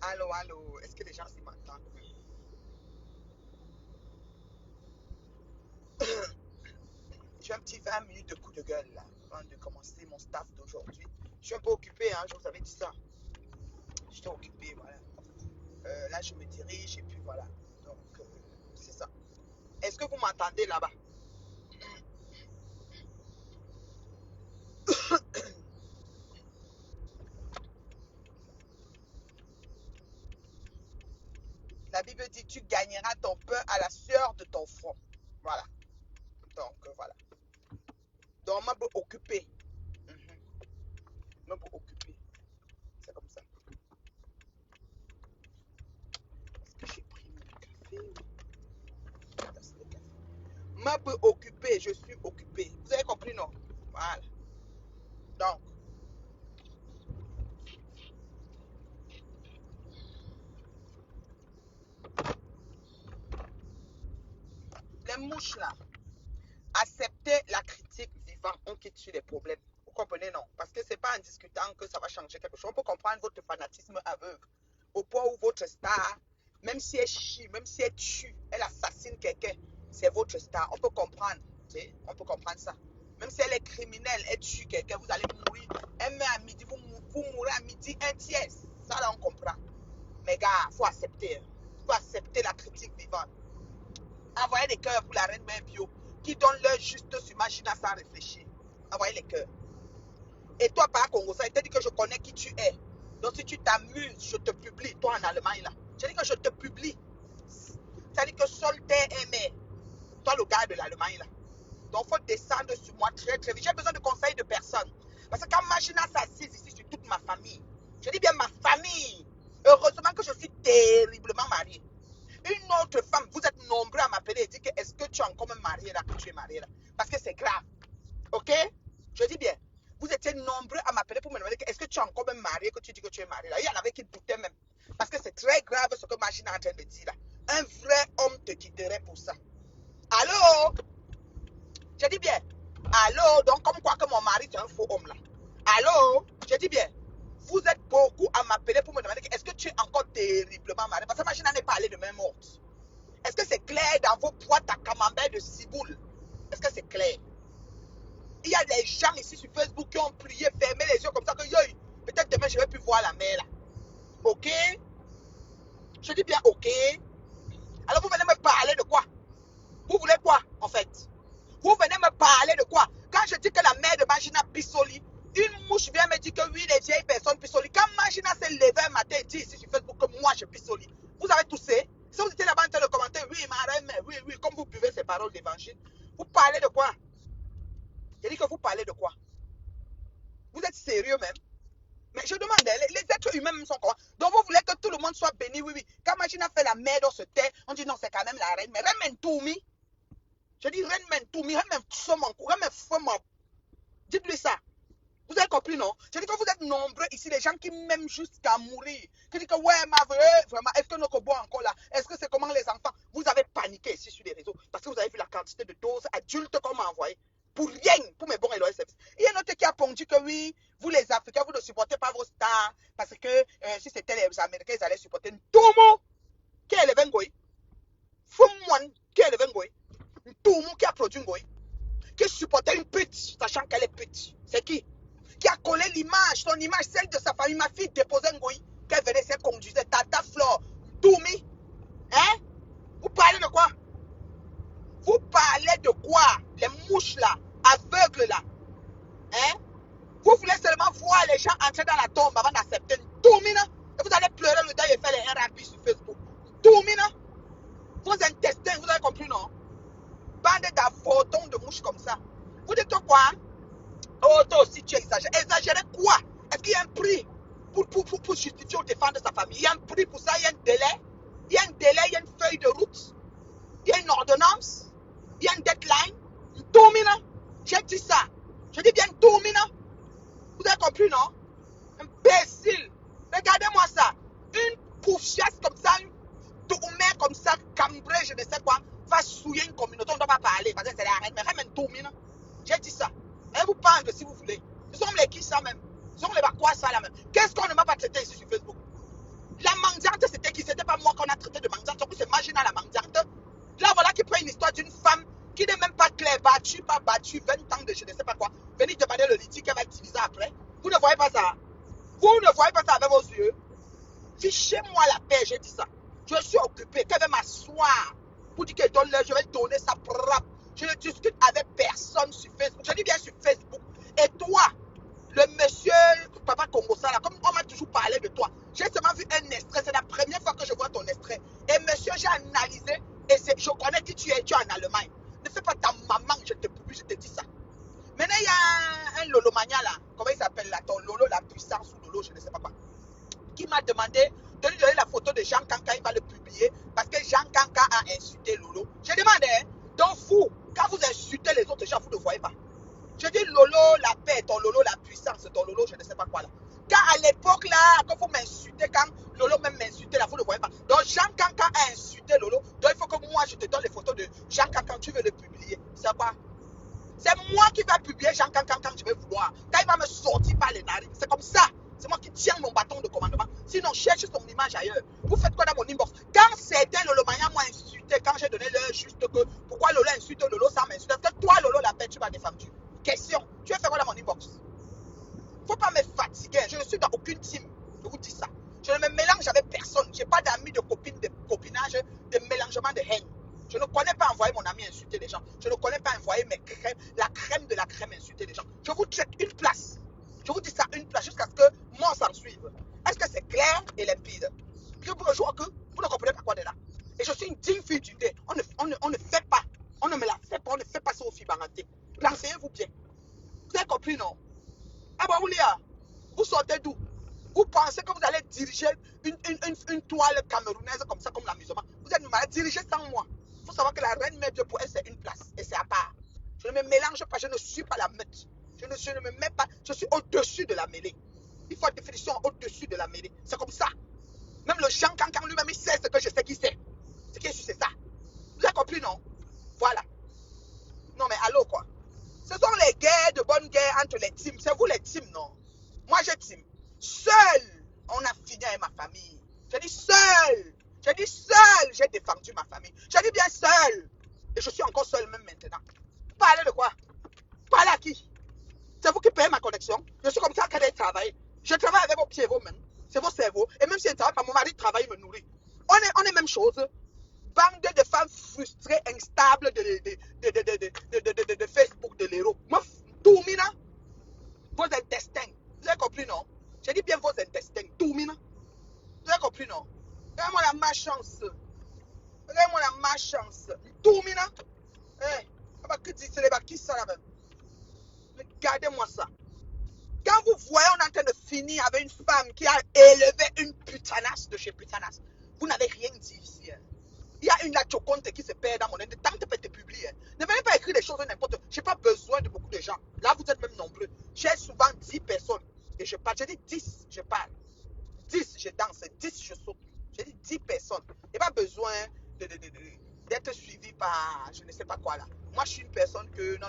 Allô, allô, est-ce que les gens s'y m'entendent? J'ai un petit 20 minutes de coup de gueule là, avant de commencer mon staff d'aujourd'hui. Je suis un peu occupée, hein, je vous avais dit ça. J'étais occupée, voilà. Là, je me dirige et puis voilà. Donc, c'est ça. Est-ce que vous m'entendez là-bas? La Bible dit, tu gagneras ton pain à la sueur de ton front. Voilà. Donc, voilà. Donc, je peux occuper. Je peux occuper. C'est comme ça. Est-ce que j'ai pris mon café? Attends, c'est le café. Je peux occuper, je suis occupée. Vous avez compris, non? Voilà. Donc, les mouches là, accepter la critique vivant, on quitte sur les problèmes. Vous comprenez, non? Parce que c'est pas en discutant que ça va changer quelque chose. On peut comprendre votre fanatisme aveugle. Au point où votre star, même si elle chie, même si elle tue, elle assassine quelqu'un, c'est votre star. On peut comprendre. Tu sais, on peut comprendre ça. Même si elle est criminelle, elle tue quelqu'un, vous allez mourir. Elle meurt à midi, vous mourrez à midi, un tiers. Ça là, on comprend. Mais gars, il faut accepter. Il faut accepter la critique vivante. Envoyez des cœurs pour la reine mère bio qui donne leur juste sur Magina sans réfléchir. Envoyez les cœurs. Et toi, par Congo, ça, il te dit que je connais qui tu es. Donc, si tu t'amuses, je te publie. Toi, en Allemagne, là. Je dis que je te publie. Ça dit que seul t'es aimé. Toi, le gars de l'Allemagne, là. Donc, il faut descendre sur moi très, très vite. J'ai besoin de conseils de personnes. Parce que quand Magina s'assise ici sur toute ma famille, je dis bien ma famille. Heureusement que je suis terriblement mariée. Une autre femme, vous êtes nombreux à m'appeler et dire que est-ce que tu es encore même marié là, que tu es marié là. Parce que c'est grave. Ok? Je dis bien. Vous étiez nombreux à m'appeler pour me demander est-ce que tu es encore même marié, que tu dis que tu es marié là. Il y en avait qui doutaient même. Parce que c'est très grave ce que Magina est en train de dire là. Un vrai homme te quitterait pour ça. Allô? Je dis bien. Allô? Donc, comme quoi que mon mari c'est un faux homme là. Allô? Je dis bien. Vous êtes beaucoup à m'appeler pour me demander est-ce que tu es encore terriblement marié. Parce que Magina n'est pas allé de même morte. Est-ce que c'est clair dans vos boîtes à camembert de ciboule? Est-ce que c'est clair? Il y a des gens ici sur Facebook qui ont prié, fermé les yeux comme ça que peut-être demain je ne vais plus voir la mer là. Ok? Je dis bien ok. Alors vous venez me parler de quoi? Vous voulez quoi en fait? Vous venez me parler de quoi? Quand je dis que la mère de Magina Bissoli, une mouche vient me dire que oui, les vieilles personnes Bissoli. Quand Magina s'est levée un matin et dit ici sur Facebook que moi je Bissoli, vous avez toussé? Si vous étiez là-bas en train de commenter, oui, ma reine, oui, oui, comme vous buvez ces paroles d'évangile, vous parlez de quoi? J'ai dit que vous parlez de quoi? Vous êtes sérieux même? Mais je demande, les êtres humains même sont comment? Donc vous voulez que tout le monde soit béni, oui, oui. Quand Magina fait la merde, on se tait, on dit non, c'est quand même la reine. Mais reine Mentoumi, je dis reine Mentoumi, reine Mentoumi, dites-lui ça. Vous avez compris, non? Je dis que vous êtes nombreux ici, les gens qui m'aiment jusqu'à mourir. Qui disent que ouais, ma vraie, vraiment, est-ce que nos cobots encore là? Est-ce que c'est comment les enfants? Vous avez paniqué ici sur les réseaux parce que vous avez vu la quantité de doses adultes qu'on m'a envoyées. Pour rien, pour mes bons et loyaux services. Il y a un autre qui a pondu que oui, vous les Africains, vous ne supportez pas vos stars parce que si c'était les Américains, ils allaient supporter Ntomo, qui est le Vengoy. Fumwan, qui est le Vengoy. Ntomo qui a produit Ngoy. Qui supportait une pute, sachant qu'elle est pute. C'est qui a collé l'image, son image, celle de sa famille. Ma fille déposait un goï, qu'elle venait, qu'elle conduisait, Tata Flore, Toumi. Hein? Vous parlez de quoi? Vous parlez de quoi? Les mouches là, aveugles là. Hein? Vous voulez seulement voir les gens entrer dans la tombe avant d'accepter Toumi, non? Et vous allez pleurer le deuil et faire les RAP sur Facebook. Toumi, non? Vos intestins, vous avez compris, non? Bande d'avortons de mouches comme ça. Vous dites quoi? Oh, toi aussi, tu exagères. Exagérer quoi? Est-ce qu'il y a un prix pour justifier ou défendre sa famille? Il y a un prix pour ça, il y a un délai. Il y a un délai, il y a une feuille de route. Il y a une ordonnance. Il y a une deadline. Une tourmina. J'ai dit ça. Je dis bien une tourmina. Vous avez compris, non? Imbécile. Regardez-moi ça. Une poufiasse comme ça, une tourmère comme ça, cambrée, je ne sais quoi, va souiller une communauté. On ne doit pas parler parce que c'est la reine. Mais même une tourmina. J'ai dit ça. Et vous parlez si vous voulez. Nous sommes les qui ça même. Nous sommes les quoi ça là même. Qu'est-ce qu'on ne m'a pas traité ici sur Facebook? La mangue dans la mendiante. Là, voilà qui prend une histoire d'une femme qui n'est même pas claire, battue, pas battue, 20 ans de je ne sais pas quoi. Venez demander le litige qu'elle va utiliser après. Vous ne voyez pas ça? Vous ne voyez pas ça avec vos yeux? Fichez-moi la paix, j'ai dit ça. Je suis occupé, qu'elle va m'asseoir pour dire qu'elle donne l'heure, je vais donner sa propre. Je ne discute avec personne sur Facebook. Je dis bien sur Facebook. Et toi, le monsieur Papa Congo là, comme on m'a toujours parlé de toi, j'ai seulement vu un extrait. C'est la première fois que je vois ton extrait. Et monsieur, j'ai analysé et je connais qui tu es en Allemagne. Ne fais pas ta maman, je te dis ça. Maintenant, il y a un Lolo Mania là. Comment il s'appelle là? Ton Lolo, la puissance ou Lolo, je ne sais pas quoi. Qui m'a demandé de lui donner la photo de Jean Kanka, il va le publier parce que Jean Kanka a insulté Lolo. J'ai demandé, hein, donc vous, quand vous insultez les autres gens, vous ne voyez pas. Je dis Lolo, la paix, ton Lolo, la puissance, ton Lolo, je ne sais pas quoi là. Car à l'époque là, quand vous m'insultez, quand Lolo même m'insultait là, vous ne voyez pas. Donc Jean Kanka a insulté Lolo. Donc il faut que moi je te donne les photos de Jean Kanka, tu veux le publier. C'est quoi? C'est moi qui vais publier Jean Kanka quand je vais vouloir. Quand il va me sortir par les narines. C'est comme ça. C'est moi qui tiens mon bâton de commandement. Sinon, cherche son image ailleurs. Vous faites quoi dans mon inbox? Quand certains Lolomania m'ont insulté, quand j'ai donné leur juste que pourquoi Lolo insulte Lolo sans m'insulter, est-ce que toi, Lolo, la paix, tu vas défendre? Question. Tu as fait quoi dans mon inbox? Faut pas me fatiguer. Je ne suis dans aucune team. Je vous dis ça. Je ne me mélange avec personne. Je n'ai pas d'amis, de copines, de copinage, de mélangement de haine. Je ne connais pas envoyer mon ami insulter les gens. Je ne connais pas envoyer mes crèmes, la crème de la crème insulter les gens. Je vous check une place. Je vous dis ça une place jusqu'à ce que moi s'en suive. Est-ce que c'est clair et limpide? Je vous rejoins que vous ne comprenez pas quoi de là. Et je suis une digne fille du dé. On ne fait pas. On ne me la fait pas. On ne fait pas ça aux filles baranté. Renseignez-vous bien. Vous avez compris, non? Ah bon, vous sortez d'où? Vous pensez que vous allez diriger une toile camerounaise comme ça, comme l'amusement? Vous êtes mal dirigé sans moi. Il faut savoir que la reine mère pour elle, c'est une place. Et c'est à part. Je ne me mélange pas, je ne suis pas la meute. Je ne me mets pas, je suis au-dessus de la mêlée. Il faut une définition au-dessus de la mêlée. C'est comme ça. Même le Jean Cancan lui-même, il sait ce que je sais qu'il sait. Ce qui est sûr, c'est ça. Vous avez compris, non? Voilà. Non, mais allô, quoi. Ce sont les guerres, de bonnes guerres entre les teams. C'est vous les teams, non? Moi, j'ai team. Seul, on a fini avec ma famille. J'ai dit seul. J'ai dit seul, j'ai défendu ma famille. J'ai dit bien seul. Et je suis encore seul même maintenant. Parlez de quoi? Parlez à qui? C'est vous qui payez ma connexion. Je suis comme ça quand je travaille. Je travaille avec vos pieds et vos mains. C'est vos cerveaux. Et même si je ne travaille pas, mon mari travaille, il me nourrit. On est même chose. Bande de femmes frustrées, instables de Facebook, de l'héros. Tout mina. Vos intestins. Vous avez compris, non? J'ai dit bien vos intestins. Tout mina. Vous avez compris, non? Regardez-moi la malchance. Regardez-moi la malchance. Tout mina. Qui ça là même? Regardez-moi ça. Quand vous voyez, on est en train de finir avec une femme qui a élevé une putanasse de chez putanasse. Vous n'avez rien dit ici. Hein. Il y a une la choconte qui se perd dans mon inde. Tant que tu peux te publier. Hein. Ne venez pas écrire des choses n'importe. Je n'ai pas besoin de beaucoup de gens. Là, vous êtes même nombreux. J'ai souvent 10 personnes. Et je parle. J'ai dit 10, je parle. 10, je danse. 10, je saute. J'ai dit 10 personnes. Il n'y a pas besoin d'être suivi par je ne sais pas quoi là. Moi, je suis une personne que. Non.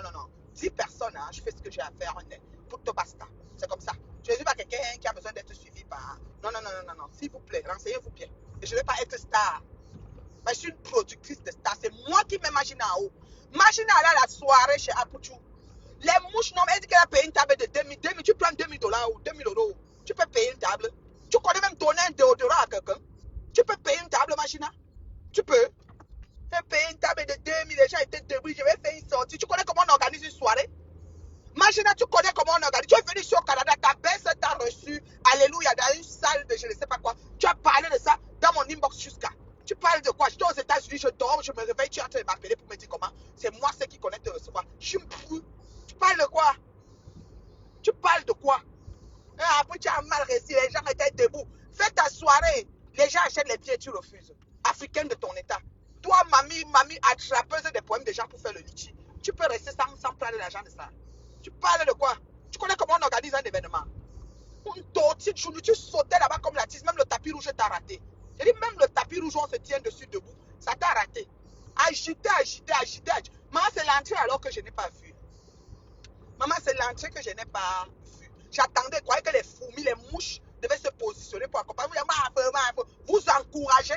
10 personnes, hein, je fais ce que j'ai à faire. Pour te basta. C'est comme ça. Je ne suis pas quelqu'un qui a besoin d'être suivi par. Non. S'il vous plaît, renseignez-vous bien. Et je ne vais pas être star. Mais je suis une productrice de star. C'est moi qui m'imagine en haut. Imagine aller à la soirée chez Apuchu. Les mouches, non, mais elle dit qu'elle a payé une table de 2000. Tu prends $2000 ou 2000 €. Tu peux payer une table. Tu connais même donner un déodorant à quelqu'un. Tu peux payer une table, Machina. Tu peux. Faire payer une table de 2000. Les gens étaient debout. Je vais faire une sortie. Tu connais comment on organise une soirée? Imagine, tu connais comment on organise. Tu es venu ici au Canada, ta belle t'a reçu, alléluia, dans une salle de je ne sais pas quoi. Tu as parlé de ça dans mon inbox jusqu'à. Tu parles de quoi? Je suis aux États-Unis, je dors, je me réveille, tu es en train de m'appeler pour me dire comment. C'est moi ceux qui connaissent te recevoir. Je suis fou. Tu parles de quoi? Tu parles de quoi? Après, tu as mal réussi, les gens étaient debout. Fais ta soirée. Les gens achètent les billets, tu refuses. Africaine de ton état. Toi, mamie, attrapeuse des poèmes des gens pour faire le litchi. Tu peux rester sans prendre l'argent de ça. Tu parles de quoi? Tu connais comment on organise un événement? Une tortille de chounou, tu sautais là-bas comme la tisse, même le tapis rouge t'a raté. J'ai dit, même le tapis rouge, on se tient dessus debout, ça t'a raté. Agité. Maman, c'est l'entrée alors que je n'ai pas vu. Maman, c'est l'entrée que je n'ai pas vu. J'attendais, croyais que les fourmis, les mouches devaient se positionner pour accompagner. Vous encouragez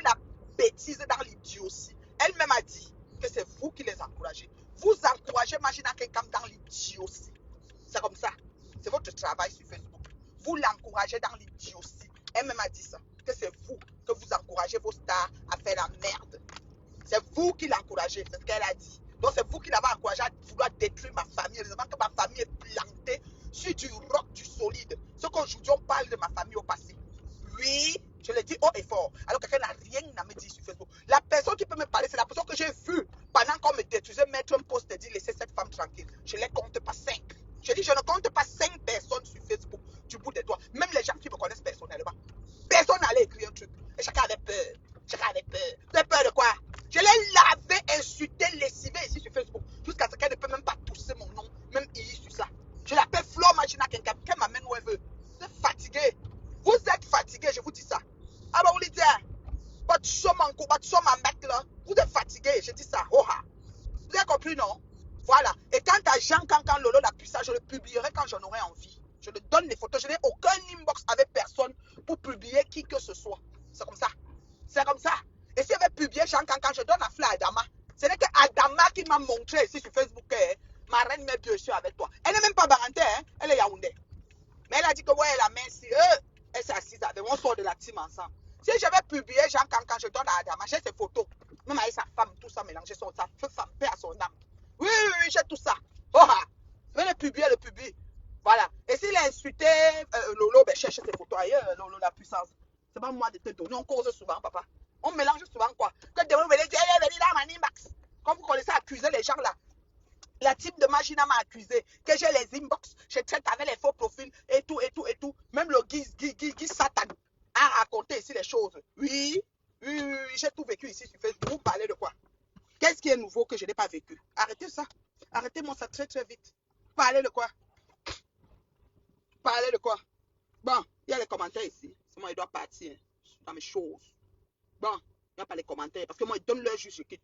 bêtises, dans l'idiotie. Elle-même a dit que c'est vous qui les encouragez. Vous encouragez Magina Kenkam dans l'idiotie. C'est comme ça. C'est votre travail sur Facebook. Vous l'encouragez dans l'idiotie. Elle-même a dit ça. Que c'est vous que vous encouragez vos stars à faire la merde. C'est vous qui l'encouragez. C'est ce qu'elle a dit. Donc c'est vous qui l'avez encouragé à vouloir détruire ma famille. Heureusement que ma famille est plantée sur du rock, du solide. Ce qu'aujourd'hui on parle de ma famille au passé. Oui, je l'ai dit haut et fort. Alors quelqu'un n'a rien à me dire sur Facebook. La personne qui peut me parler, c'est la personne que j'ai vue pendant qu'on me détruisait, mettre un post et dire laissez cette femme tranquille. Je ne les compte pas 5. Je dis je ne compte pas 5 personnes sur Facebook du bout des doigts. Même les gens qui me connaissent personnellement. Personne n'allait écrire un truc. Et chacun avait peur. Chacun avait peur. Tu as peur de quoi? Je l'ai lavé, insulté, lessivé ici sur Facebook. Jusqu'à ce qu'elle ne peut même pas tousser mon nom. Même ici sur ça. Je l'appelle Flo Magina Kenkam. Qu'elle m'amène où elle veut. Vous êtes fatigué. Vous êtes fatigué, je vous dis ça. Ah bah vous le dites. Votre somme en cours, votre somme en mètre là. Vous êtes fatigué, je dis ça. Oh, ah. Vous avez compris, non? Voilà. Et quant à Jean Cancan Lolo, la puissance, je le publierai quand j'en aurai envie. Je le donne les photos. Je n'ai aucun inbox avec personne pour publier qui que ce soit. C'est comme ça. C'est comme ça. Et si elle veut publier Jean Cancan, je donne à Fla Adama. Ce n'est que Adama qui m'a montré ici sur Facebook que ma reine met bien sûr avec toi. Elle n'est même pas Barantais, hein? Elle est Yaoundé. Mais elle a dit que ouais, la main si elle s'est assise avec moi, on sort de la team ensemble. Si je vais publier Jean Cancan, je donne à Adama, j'ai ses photos. Même avec sa femme, tout ça mélangé, sa femme, paix à son âme. Oui, oui, oui, j'ai tout ça. Oh, ah. Je vais le publier, le publie. Voilà. Et s'il a insulté Lolo, ben cherche ses photos ailleurs, Lolo, la puissance. C'est pas moi de te donner, on cause souvent, papa. On mélange souvent quoi. Que demain, vous allez dire, elle est venue dans ma inbox. Comme vous connaissez accuser les gens là. La team de Magina m'a accusé que j'ai les inbox, je traite avec les faux profils et tout, et tout, et tout. Même le Guy Satan a raconté ici les choses. Oui, oui, oui, j'ai tout vécu ici sur Facebook. Vous parlez de quoi? Qu'est-ce qui est nouveau que je n'ai pas vécu? Arrêtez ça. Arrêtez-moi ça très, très vite. Parlez de quoi? Parlez de quoi? Bon, il y a les commentaires ici. Moi, il doit partir dans mes choses. Bon, il n'y a pas les commentaires parce que moi, il donne leur juste, je quitte.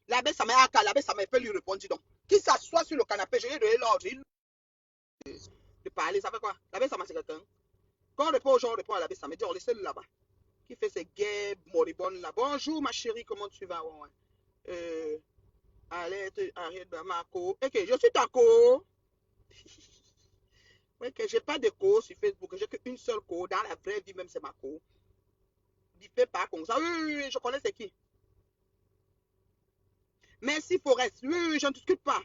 L'abbé Samuel peut lui répondre, dis donc. Qui s'assoit sur le canapé, je lui ai donné l'ordre de parler. Ça fait quoi? L'abbé Samuel, c'est quelqu'un. Quand on répond aux gens, on répond à l'abbé Samuel. On laisse là-bas. Qui fait ses guerres moribondes là. Bonjour ma chérie, comment tu vas? Arrête, ma co. Ok, je suis ta co. Ok, j'ai pas de co sur Facebook. J'ai qu'une seule co. Dans la vraie vie, même, c'est ma co. Bipez pas comme ça. Oui, oui, oui, je connais c'est qui. Merci Forest. Oui, oui, je ne discute pas.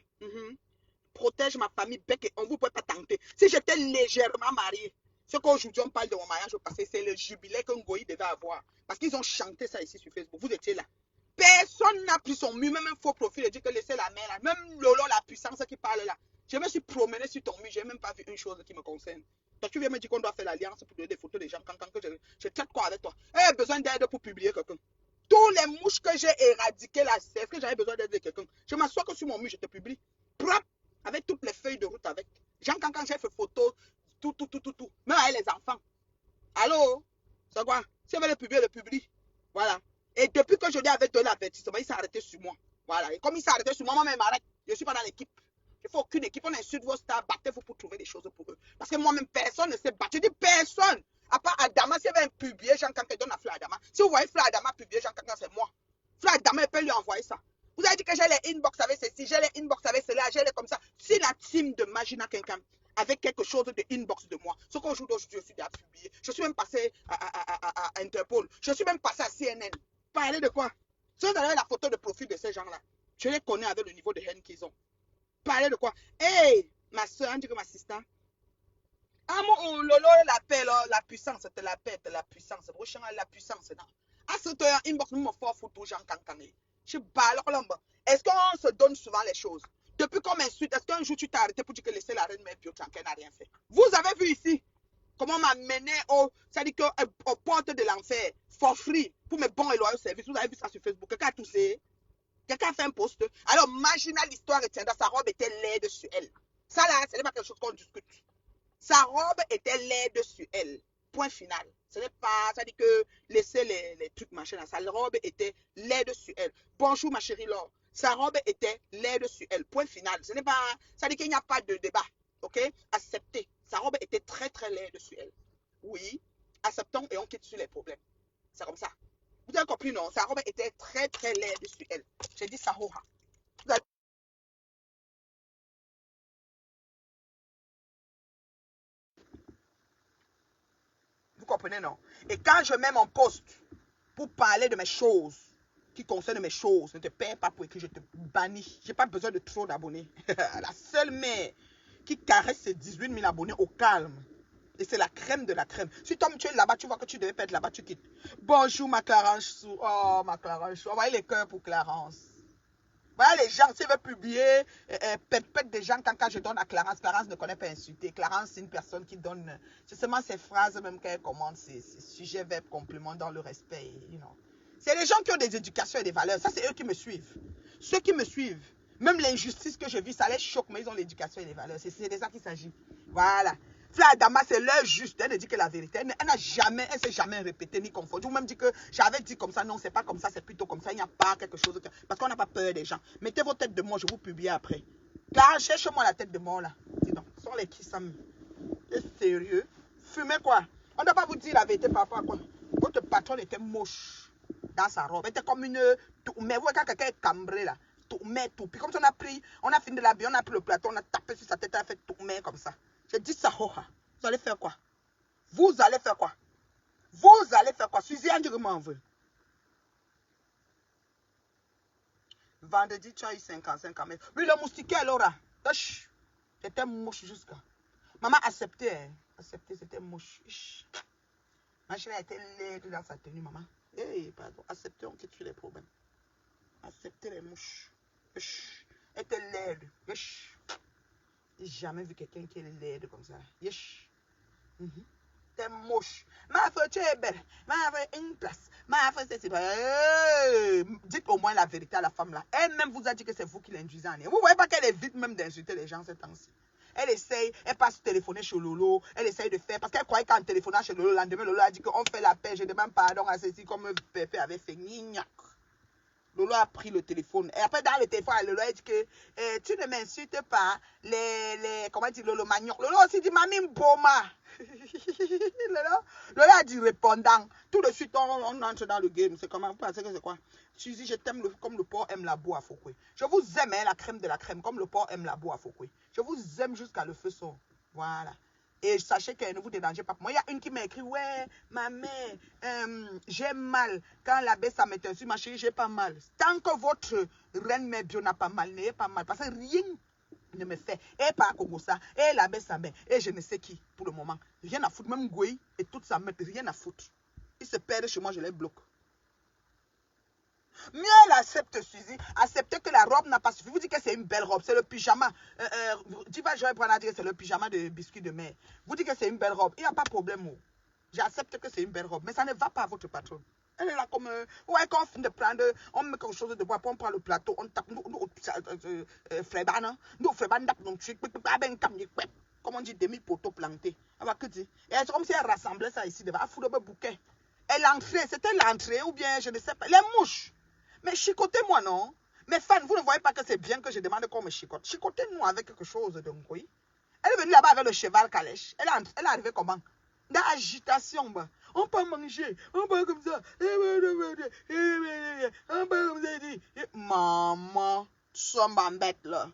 Protège ma famille, bec et on ne vous peut pas tenter. Si j'étais légèrement mariée, ce qu'aujourd'hui on parle de mon mariage au passé, c'est le jubilé qu'un goï devait avoir. Parce qu'ils ont chanté ça ici sur Facebook. Vous étiez là. Personne n'a pris son mur, même un faux profil et dit que laissez la main là. Même Lolo, la puissance qui parle là. Je me suis promené sur ton mur, je n'ai même pas vu une chose qui me concerne. Donc tu viens me dire qu'on doit faire l'alliance pour donner des photos des gens quand je traite quoi avec toi? J'ai besoin d'aide pour publier quelqu'un. Tous les mouches que j'ai éradiquées là, c'est que j'avais besoin d'aide de quelqu'un. Je m'assois que sur mon mur, je te publie. Propre, avec toutes les feuilles de route avec. Jean Cancan, j'ai fait photo, tout. Même avec les enfants. Allô? C'est quoi? Si elle veut le publier, le publie. Voilà. Et depuis que je lui avais donné l'avertissement, il s'est arrêté sur moi. Voilà. Et comme il s'est arrêté sur moi, moi-même, il m'arrête. Je ne suis pas dans l'équipe. Il ne faut aucune équipe. On insulte vos stars, battez-vous pour trouver des choses pour eux. Parce que moi-même, personne ne s'est battu. Je dis personne. À part Adama, si elle veut publier Jean Cancan, donne à Fla Adama. Si vous voyez Fla Adama publier Jean Cancan, c'est moi. Fla Adama, elle peut lui envoyer ça. Vous avez dit que j'ai les inbox avec ceci, j'ai les inbox avec cela, j'ai les comme ça. Si la team de Magina Kenkam avec quelque chose de inbox de moi, ce qu'aujourd'hui je suis déjà publié, je suis même passé à Interpol, je suis même passé à CNN. Parler de quoi? Si vous avez la photo de profil de ces gens-là, je les connais avec le niveau de haine qu'ils ont. Parler de quoi? Hey, ma soeur, on dit que ma sister. Ah, mon lolo, la paix, la puissance, c'est la paix, la puissance. La puissance, non. Ah, c'est un inbox, nous, mon photo, Jean Cancané. Je parle, est-ce qu'on se donne souvent les choses? Depuis qu'on m'insulte, est-ce qu'un jour tu t'es arrêté pour dire que laisser la reine mère bio tranquille n'a rien fait? Vous avez vu ici comment on m'a mené aux portes de l'enfer, for free, pour mes bons et loyaux services. Vous avez vu ça sur Facebook? Quelqu'un a toussé? Quelqu'un a fait un post? Alors, imaginez l'histoire retiendra, sa robe était laide sur elle. Ça là, ce n'est pas quelque chose qu'on discute. Sa robe était laide sur elle. Point final. Ce n'est pas, ça dit que laisser les trucs machin. Sa robe était laide sur elle. Bonjour ma chérie Laure. Sa robe était laide sur elle. Point final. Ce n'est pas, ça dit qu'il n'y a pas de débat. Ok? Acceptez. Sa robe était très très laide sur elle. Oui. Acceptons et on quitte sur les problèmes. C'est comme ça. Vous avez compris, non? Sa robe était très, très laide sur elle. J'ai dit ça, oh, vous comprenez, non? Et quand je mets mon poste pour parler de mes choses, qui concernent mes choses, ne te perds pas pour écrire, je te bannis. Je n'ai pas besoin de trop d'abonnés. La seule mère qui caresse ses 18 000 abonnés au calme. Et c'est la crème de la crème. Si toi, tu es là-bas, tu vois que tu devais pas être là-bas, tu quittes. Bonjour, ma Clarence. Oh, ma Clarence. Envoyez les cœurs pour Clarence. Voilà les gens, s'ils veulent publier, pète des gens quand je donne à Clarence. Clarence ne connaît pas insulter. Clarence, c'est une personne qui donne, c'est seulement ses phrases même qu'elle commande, ses sujets, verbes, compléments dans le respect. You know. C'est les gens qui ont des éducations et des valeurs. Ça, c'est eux qui me suivent. Ceux qui me suivent, même l'injustice que je vis, ça les choque, mais ils ont l'éducation et les valeurs. C'est de ça qu'il s'agit. Voilà. Frère Adama, c'est l'heure juste. Elle ne dit que la vérité. Elle ne s'est jamais répétée ni confondue. Ou même dit que j'avais dit comme ça. Non, c'est pas comme ça, c'est plutôt comme ça. Il n'y a pas quelque chose. Parce qu'on n'a pas peur des gens. Mettez vos têtes de mort, je vous publie après. Là, cherche-moi la tête de mort là. Dis donc, sont les qui ça? C'est sérieux? Fumez quoi? On ne doit pas vous dire la vérité par rapport à quoi. Votre patron était moche dans sa robe. Elle était comme une. Mais vous, quand quelqu'un est cambré là, tourmé, tout. Puis comme ça, on a fini de l'habiller, on a pris le plateau, on a tapé sur sa tête, elle a fait tourmer comme ça. J'ai dit ça, oh, vous allez faire quoi? Vous allez faire quoi? Vous allez faire quoi? Suzy Andrew m'en veut. Vendredi, tu as eu 55 ans. Oui, le moustiquaire, Laura. C'était moche jusqu'à. Maman acceptait. Hein. Acceptait, c'était moche. Ma chérie était laide dans sa tenue, maman. Hey, pardon. Acceptez, on quitte sur les problèmes. Acceptez les mouches. Elle était laide. J'ai jamais vu quelqu'un qui est laide comme ça. T'es moche. Ma femme, tu es belle. Ma femme, une place. Ma femme, c'est... Dites au moins la vérité à la femme là. Elle-même vous a dit que c'est vous qui l'induisez en elle. Vous voyez pas qu'elle est vite même d'insulter les gens ces temps-ci. Elle essaye, elle passe téléphoner chez Lolo, elle essaye de faire, parce qu'elle croyait qu'en téléphonant chez Lolo, le lendemain, Lolo a dit qu'on fait la paix, je demande pardon à ceci, comme Pépé avait fait. Lolo a pris le téléphone. Et après, dans le téléphone, Lolo a dit que tu ne m'insultes pas. Comment dire, Lolo Magnon. Lolo aussi dit, Mamie Mboma. Lolo a dit répondant. Tout de suite, on entre dans le game. C'est comment vous pensez que c'est quoi? Suzy, je t'aime comme le porc aime la boue à Fouquet. Je vous aime, hein, la crème de la crème, comme le porc aime la boue à Fouquet. Je vous aime jusqu'à le feu sort. Voilà. Et sachez qu'elle ne vous dérangez pas. Moi, il y a une qui m'a écrit, ouais, ma mère, j'ai mal. Quand l'abbé, ça m'insulte, ma chérie, j'ai pas mal. Tant que votre reine mère bio n'a pas mal, n'ayez pas mal. Parce que rien ne me fait. Et pas Kogosa, et l'abbé, sa mère, et je ne sais qui, pour le moment. Rien à foutre. Même Gouy et toute sa mère, rien à foutre. Ils se perdent chez moi, je les bloque. Mieux elle accepte, Suzy. Acceptez que la robe n'a pas suffi. Vous dites que c'est une belle robe. C'est le pyjama. Tu vas, je vais prendre à dire que c'est le pyjama de biscuit de mer. Vous dites que c'est une belle robe. Il n'y a pas de problème. J'accepte que c'est une belle robe. Mais ça ne va pas à votre patron. Elle est là comme... ouais, quand on finit de prendre... On met quelque chose de bois. On prend le plateau. On tape... Nous, comme on dit, demi-poteau planté. Et c'est comme si elle rassemblait ça ici devant. Elle fout le bouquet. Et l'entrée, c'était l'entrée ou bien, je ne sais pas. Les mouches. Mais chicotez-moi, non? Mes fans, vous ne voyez pas que c'est bien que je demande qu'on me chicote. Chicotez-nous avec quelque chose de oui. Elle est venue là-bas avec le cheval calèche. Elle est arrivée comment? Dans l'agitation, bah. On peut manger, on peut comme ça. On peut comme ça. Maman, tu sommes bête là.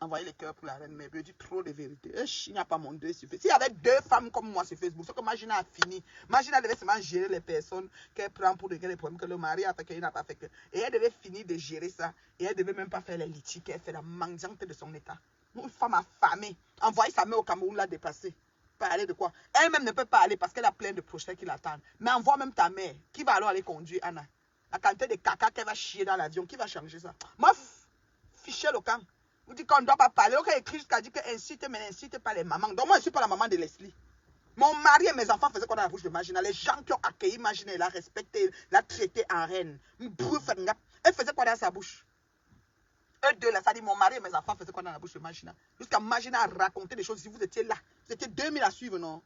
Envoyez les cœurs pour la reine, mais je dis trop de vérité. Il n'y a pas mon deux sur Facebook. S'il y avait deux femmes comme moi sur Facebook, c'est que Magina a fini. Magina devait seulement gérer les personnes qu'elle prend pour régler les problèmes que le mari a fait, qu'il n'a pas fait. Et elle devait finir de gérer ça. Et elle ne devait même pas faire les litiges qu'elle fait, la mendiante de son état. Une femme affamée. Envoyer sa mère au Cameroun, l'a dépassée. Parler de quoi? Elle-même ne peut pas aller parce qu'elle a plein de projets qui l'attendent. Mais envoie même ta mère. Qui va alors aller conduire, Anna? La quantité de caca qu'elle va chier dans l'avion, qui va changer ça? Moi, fichez le camp. Vous dites qu'on ne doit pas parler. Ok, écrit jusqu'à dire que incite, mais n'incite pas les mamans. Donc moi, je ne suis pas la maman de Leslie. Mon mari et mes enfants faisaient quoi dans la bouche de Magina? Les gens qui ont accueilli Magina, la respecté, la traité en reine. Elle faisait quoi dans sa bouche? Eux deux là, ça dit mon mari et mes enfants faisaient quoi dans la bouche de Magina? Jusqu'à Magina a raconté des choses. Si vous étiez là, vous étiez 2000 à suivre, non?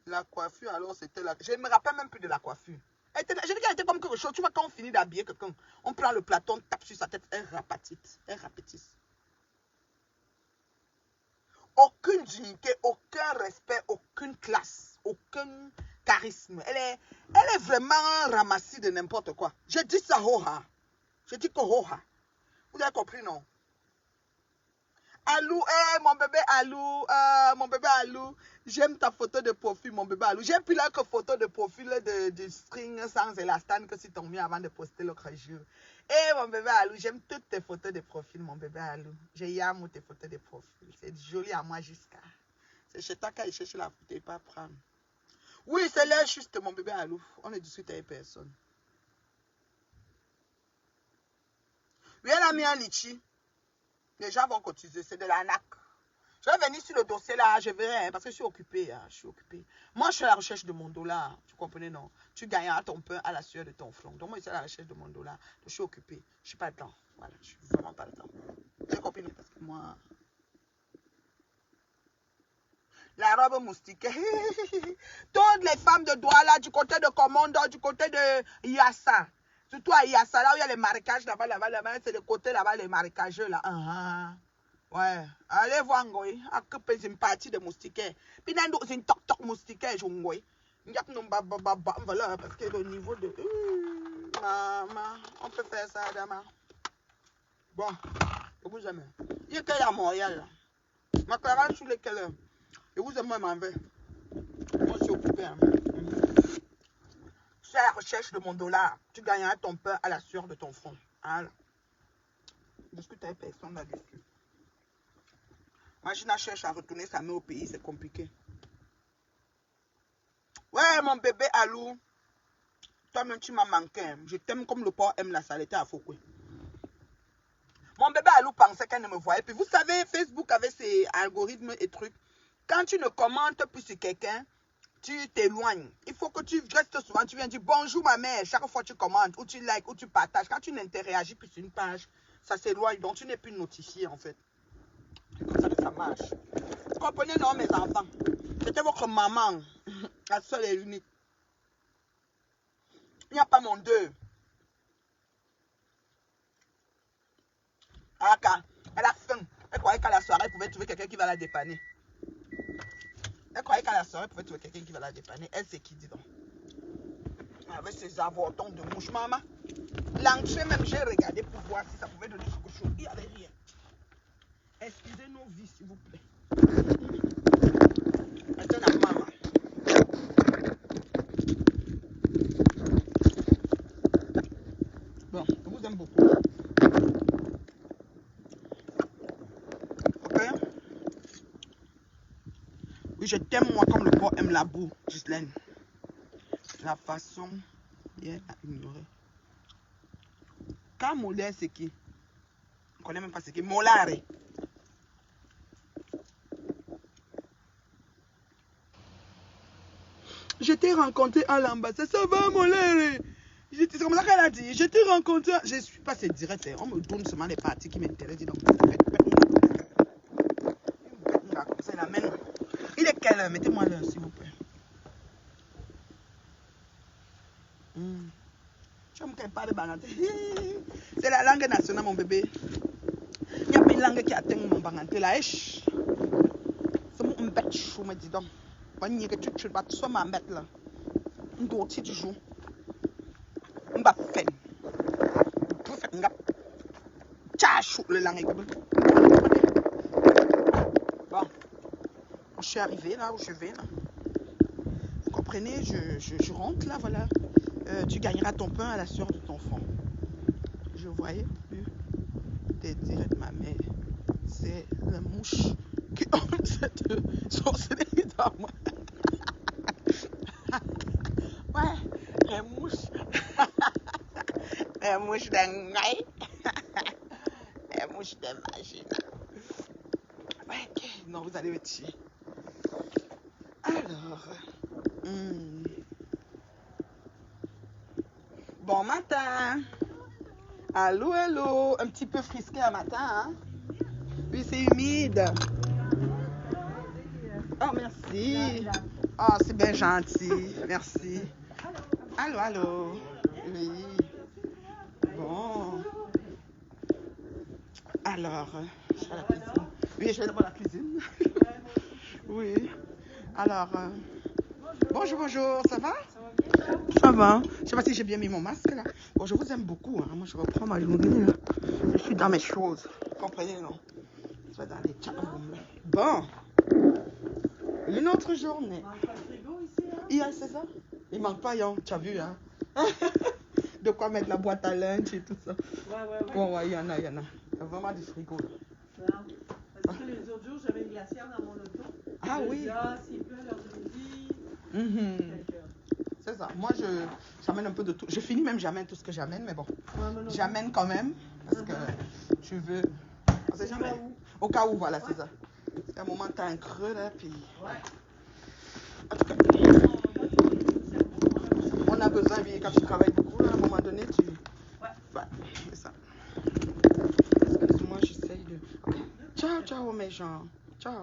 La coiffure, alors c'était là. Je ne me rappelle même plus de la coiffure. Je dis qu'elle était comme quelque chose. Tu vois, quand on finit d'habiller quelqu'un, on prend le plateau, on tape sur sa tête, elle rapatisse. Elle rapetisse. Aucune dignité, aucun respect, aucune classe. aucun charisme. Elle est vraiment ramassée de n'importe quoi. Je dis ça, hoha. Je dis que hoha. Vous avez compris, non? Alou, mon bébé Alou, mon bébé Alou, j'aime ta photo de profil, mon bébé Alou. J'ai pris là que photo de profil de string sans élastane que si t'as mis avant de poster l'autre jour. Mon bébé Alou, j'aime toutes tes photos de profil, mon bébé Alou. J'ai tes photos de profil. C'est joli à moi jusqu'à. C'est chez toi qu'il cherche la photo et pas prendre. Oui, c'est là juste, mon bébé Alou. On ne discute avec personne. Oui, elle a mis un litchi. Les gens vont cotiser, c'est de l'arnaque. Je vais venir sur le dossier là, je verrai, parce que je suis occupée. Je suis occupée. Moi, je suis à la recherche de mon dollar. Tu comprenais, non? Tu gagneras ton pain à la sueur de ton front. Donc, moi, je suis à la recherche de mon dollar. Donc, je suis occupée. Je suis pas le temps. Voilà, je suis vraiment pas le temps. Tu compris, parce que moi. La robe moustique. Toutes les femmes de Douala, du côté de Commando, du côté de Yassa. Surtout à Yassa, là où il y a les marécages là-bas, c'est le côté là-bas, les marécageux là. Ouais, allez voir Ngoy, c'est une partie de moustiquaires. Puis c'est une toc moustiquaire, je ngoy. Voilà, parce que le niveau de. Maman, on peut faire ça, dama. Bon, je vous aime. Il y a qu'à Montréal là. Ma caravane sur lesquelles. Je vous aime, moi, m'en vais. Moi, je suis occupé. Je suis à la recherche de mon dollar. Tu gagneras ton pain à la sueur de ton front. Voilà. Discute avec personne là-dessus. Imagine, elle cherche à retourner sa mère au pays, c'est compliqué. Ouais, mon bébé Alou. Toi-même, tu m'as manqué. Je t'aime comme le porc aime la saleté à Foucault. Mon bébé Alou pensait qu'elle ne me voyait. Puis vous savez, Facebook avec ses algorithmes et trucs. Quand tu ne commentes plus sur quelqu'un, tu t'éloignes. Il faut que tu restes souvent. Tu viens dire bonjour ma mère. Chaque fois tu commentes, ou tu likes, ou tu partages. Quand tu n'interagis plus sur une page, ça s'éloigne. Donc tu n'es plus notifié en fait. C'est comme ça que ça marche. Vous comprenez, non, mes enfants? C'était votre maman, la seule et l'unique. Il n'y a pas mon deux. Elle a faim. Elle croyait qu'à la soirée, elle pouvait trouver quelqu'un qui va la dépanner. Elle croyait qu'à la soirée, elle pouvait trouver quelqu'un qui va la dépanner. Elle, c'est qui, dis donc? Avec ses avortons de mouche, maman. L'entrée même, j'ai regardé pour voir si ça pouvait donner quelque chose. Il n'y avait rien. Excusez nos vies, s'il vous plaît. Attends, maman. Bon, je vous aime beaucoup. Ok? Oui, je t'aime, moi, comme le porc aime la boue, Ghislaine. La façon, elle a ignoré. Quand Molaire, c'est qui? On ne connaît même pas c'est qui. Molare. Je t'ai rencontré à l'ambassade. Ça va, Molare? C'est comme ça qu'elle a dit. Je t'ai rencontré. Je ne suis pas assez direct. On me donne seulement les parties qui m'intéressent. Donc, c'est la même. Il est quelle heure? Mettez-moi l'heure, s'il vous plaît. J'aime qu'elle parle banganté. C'est la langue nationale, mon bébé. Il n'y a pas une langue qui atteint mon banganté là. C'est mon bête chou, me dis donc. On y est que tu vas te soigner ma bête là. Un dossier du jour. On va faire. On va faire. Tchachou, le langue. Bon. Je suis arrivée là où je vais là. Vous comprenez, je rentre là, voilà. Tu gagneras ton pain à la sueur de ton front. Je voyais plus te dire de ma mère. C'est la mouche qui a cette sorcellerie dans moi. Ouais, les mouches. Les mouches d'engaille. Les mouches de magie. Ouais, non, vous allez me tuer. Alors. Bon matin. Allô, allô. Un petit peu frisqué un matin, hein? Oui, c'est humide. Oh, merci. Oh, c'est bien gentil. Merci. Allô, allô. Oui. Bon. Alors, je vais à la cuisine. Oui, je vais d'abord à la cuisine. Oui. Alors, Bonjour, bonjour, ça va? Ça va bien, toi? Ça va. Je sais pas si j'ai bien mis mon masque là. Bon, je vous aime beaucoup. Hein. Moi, je reprends ma journée là. Je suis dans mes choses. Vous comprenez, non? Je vais dans les chat rooms là. Bon. Une autre journée. Manque pas le frigo ici, hein? Yeah, c'est ça. Il manque pas, hein. Tu as vu, hein? De quoi mettre la boîte à lunch et tout ça. Ouais. Bon, ouais, il y en a. Il y a vraiment du frigo là. Non. Parce que les autres jours, j'avais une glacière dans mon auto. Ah Je oui. dis, ah, s'il pleut l'après-midi. Mhm. Fait que, C'est ça. Moi, j'amène un peu de tout. Je finis même jamais tout ce que j'amène, mais bon. ouais, moi non plus. J'amène quand même parce que je veux. On sait Au jamais. cas où. Au cas où, voilà, Ouais. c'est ça. À un moment, t'as un creux là, puis. Ouais. En tout cas, Quand tu utilises le cerveau, on a besoin, puis quand tu travailles beaucoup, là, à un moment donné, tu. Ouais. Ouais, c'est ça. Excuse-moi, j'essaye de. Ok. Ciao, ciao, mes gens. Ciao.